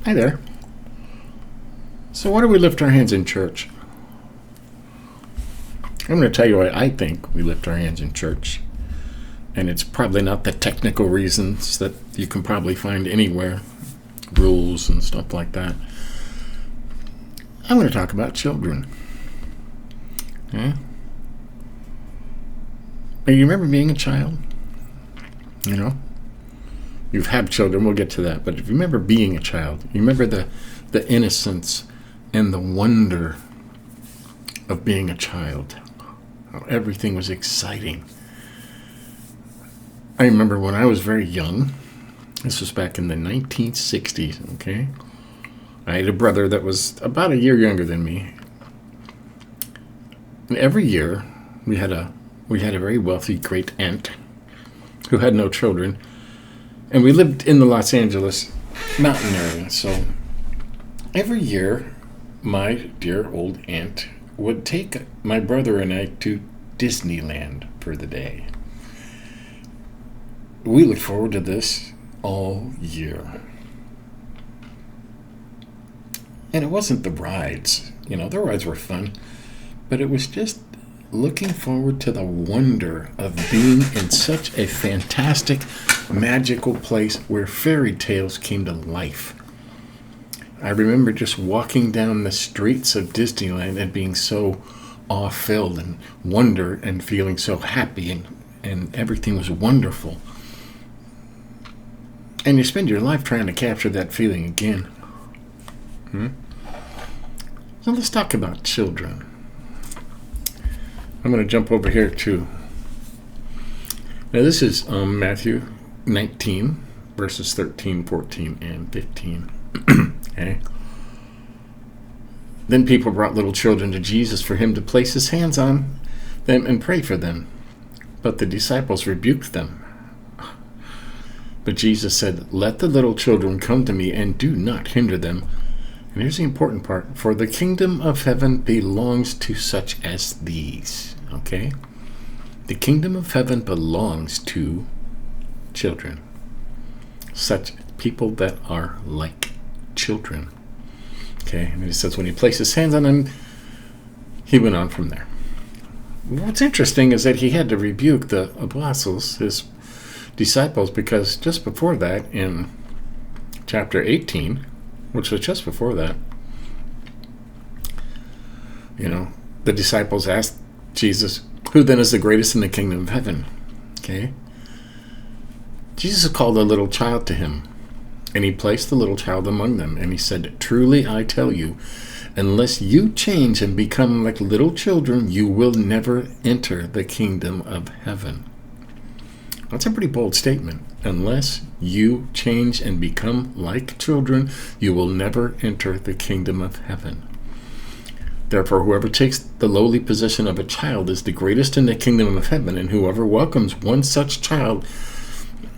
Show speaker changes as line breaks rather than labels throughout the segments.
Hi there. So why do we lift our hands in church? I'm going to tell you why I think we lift our hands in church. And it's probably not the technical reasons that you can probably find anywhere, rules and stuff like that. I'm going to talk about children. Yeah? You remember being a child? You know? You've had children, we'll get to that. But if you remember being a child, you remember the innocence and the wonder of being a child. How everything was exciting. I remember when I was very young, this was back in the 1960s, okay? I had a brother that was about a year younger than me. And every year, we had a very wealthy great aunt who had no children. And we lived in the Los Angeles mountain area. So every year, my dear old aunt would take my brother and I to Disneyland for the day. We looked forward to this all year. And it wasn't the rides. You know, the rides were fun. But it was just looking forward to the wonder of being in such a fantastic, magical place where fairy tales came to life. I remember just walking down the streets of Disneyland and being so awe-filled and wonder and feeling so happy and everything was wonderful. And you spend your life trying to capture that feeling again. So let's talk about children. I'm going to jump over here to... Now this is Matthew 19, verses 13, 14, and 15. Okay. Then people brought little children to Jesus for him to place his hands on them and pray for them. But the disciples rebuked them. But Jesus said, "Let the little children come to me and do not hinder them." And here's the important part. "For the kingdom of heaven belongs to such as these." Okay? The kingdom of heaven belongs to children. Such people that are like children. Okay? And it says when he placed his hands on them, he went on from there. What's interesting is that he had to rebuke the apostles, his disciples, because just before that, in chapter 18, which was just before that, the disciples asked Jesus, "Who then is the greatest in the kingdom of heaven?" Okay? Jesus called a little child to him, and he placed the little child among them, and he said, "Truly I tell you, unless you change and become like little children, you will never enter the kingdom of heaven." That's a pretty bold statement. Unless you change and become like children, you will never enter the kingdom of heaven. Therefore, whoever takes the lowly position of a child is the greatest in the kingdom of heaven, and whoever welcomes one such child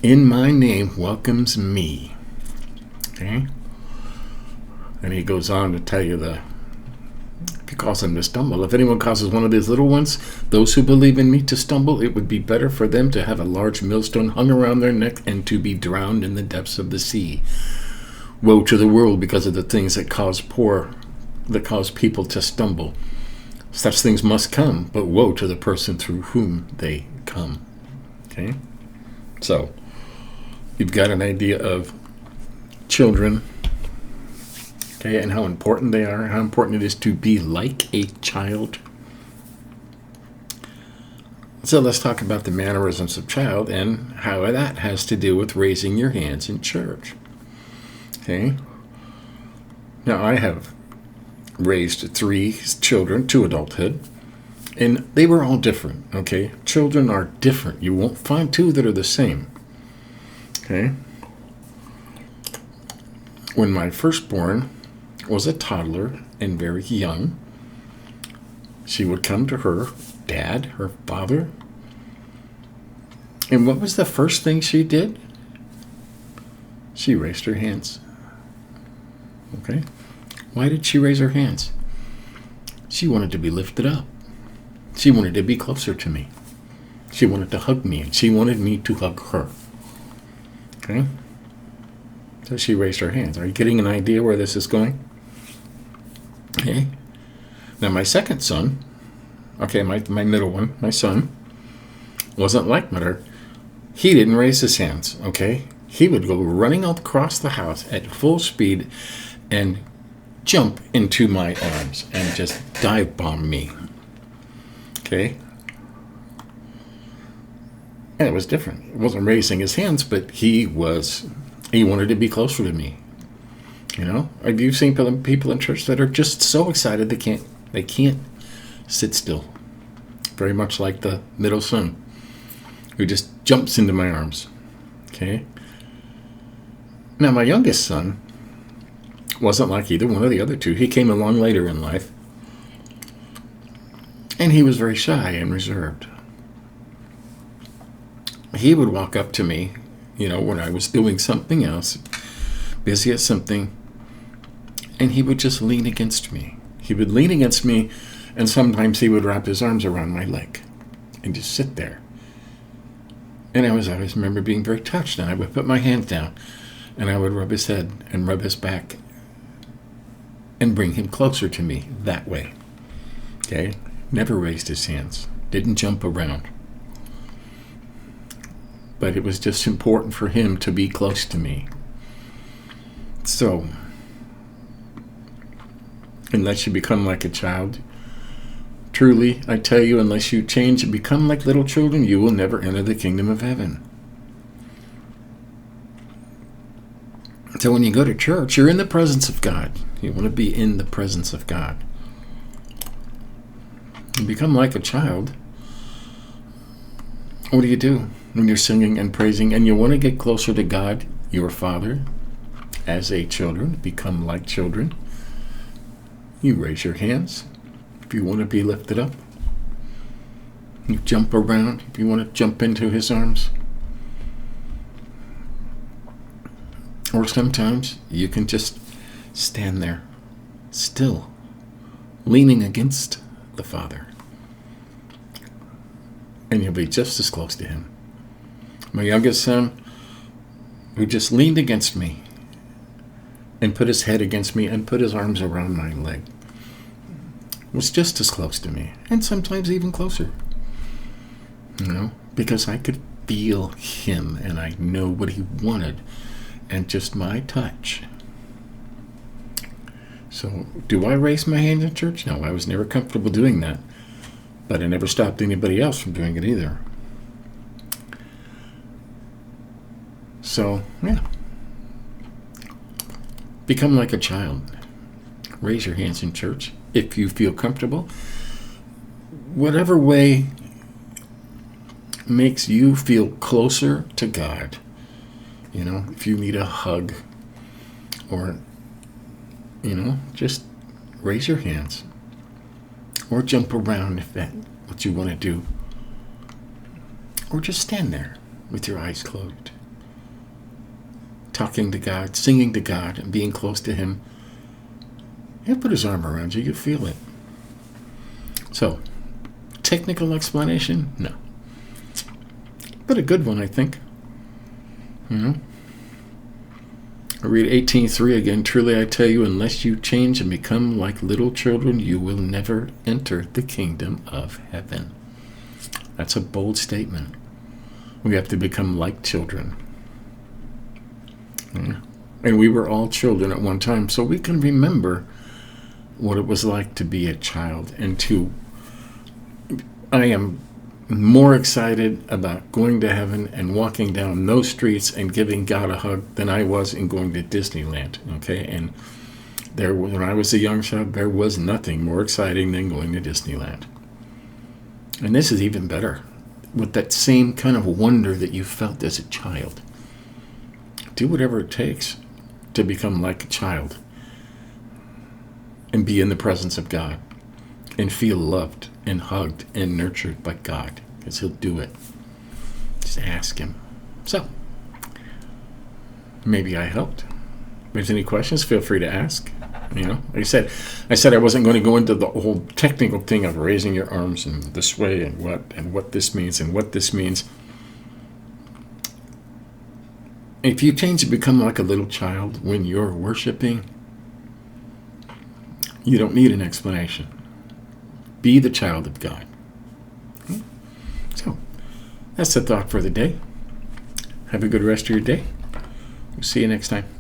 in my name welcomes me. Okay? And he goes on to tell you he calls them to stumble. "If anyone causes one of these little ones, those who believe in me, to stumble, it would be better for them to have a large millstone hung around their neck and to be drowned in the depths of the sea. Woe to the world because of the things that cause people to stumble. Such things must come, but woe to the person through whom they come." Okay? So, you've got an idea of children, okay, and how important they are, how important it is to be like a child. So let's talk about the mannerisms of child and how that has to do with raising your hands in church. Okay? Now, I have raised 3 children to adulthood, and they were all different, okay? Children are different. You won't find 2 that are the same. Okay? When my firstborn was a toddler and very young, she would come to her dad, her father, and what was the first thing she did? She raised her hands. Okay? Why did she raise her hands? She wanted to be lifted up. She wanted to be closer to me. She wanted to hug me, and she wanted me to hug her. Okay? So she raised her hands. Are you getting an idea where this is going? Okay. Now my second son, okay, my middle one, my son, wasn't like Mother. He didn't raise his hands, okay? He would go running across the house at full speed and jump into my arms and just dive bomb me. Okay? And it was different. It wasn't raising his hands, but he wanted to be closer to me. You know? Have you seen people in church that are just so excited they can't sit still? Very much like the middle son, who just jumps into my arms. Okay? Now, my youngest son wasn't like either one of the other two. He came along later in life, and he was very shy and reserved. He would walk up to me, when I was doing something else, busy at something, and he would just lean against me. He would lean against me, and sometimes he would wrap his arms around my leg and just sit there. And I always remember being very touched, and I would put my hands down, and I would rub his head and rub his back and bring him closer to me that way. Okay? Never raised his hands. Didn't jump around. But it was just important for him to be close to me. So, unless you become like a child, truly, I tell you, unless you change and become like little children, you will never enter the kingdom of heaven. So when you go to church, you're in the presence of God. You want to be in the presence of God. You become like a child. What do when you're singing and praising and you want to get closer to God, your Father, as a children, become like children? You raise your hands if you want to be lifted up. You jump around if you want to jump into his arms. Or sometimes you can just stand there, still, leaning against the Father. And you'll be just as close to him. My youngest son, who just leaned against me and put his head against me and put his arms around my leg, was just as close to me, and sometimes even closer. Because I could feel him and I know what he wanted. And just my touch. So, do I raise my hands in church? No, I was never comfortable doing that. But I never stopped anybody else from doing it either. So, yeah. Become like a child. Raise your hands in church if you feel comfortable. Whatever way makes you feel closer to God. If you need a hug or, just raise your hands or jump around if that's what you want to do. Or just stand there with your eyes closed, talking to God, singing to God, and being close to him. He'll put his arm around you. You feel it. So, technical explanation? No. But a good one, I think. I read 18:3 again. Truly I tell you, unless you change and become like little children, you will never enter the kingdom of heaven. That's a bold statement. We have to become like children. And we were all children at one time, so we can remember what it was like to be a child. I am more excited about going to heaven and walking down those streets and giving God a hug than I was in going to Disneyland. Okay, and when I was a young child, there was nothing more exciting than going to Disneyland. And this is even better, with that same kind of wonder that you felt as a child. Do whatever it takes to become like a child and be in the presence of God and feel loved and hugged and nurtured by God, because he'll do it. Just ask him. So, maybe I helped. If there's any questions, feel free to ask. Like I said I wasn't going to go into the whole technical thing of raising your arms in this way and what this means and what this means. If you change to become like a little child when you're worshiping, you don't need an explanation. Be the child of God. So, that's the thought for the day. Have a good rest of your day. We'll see you next time.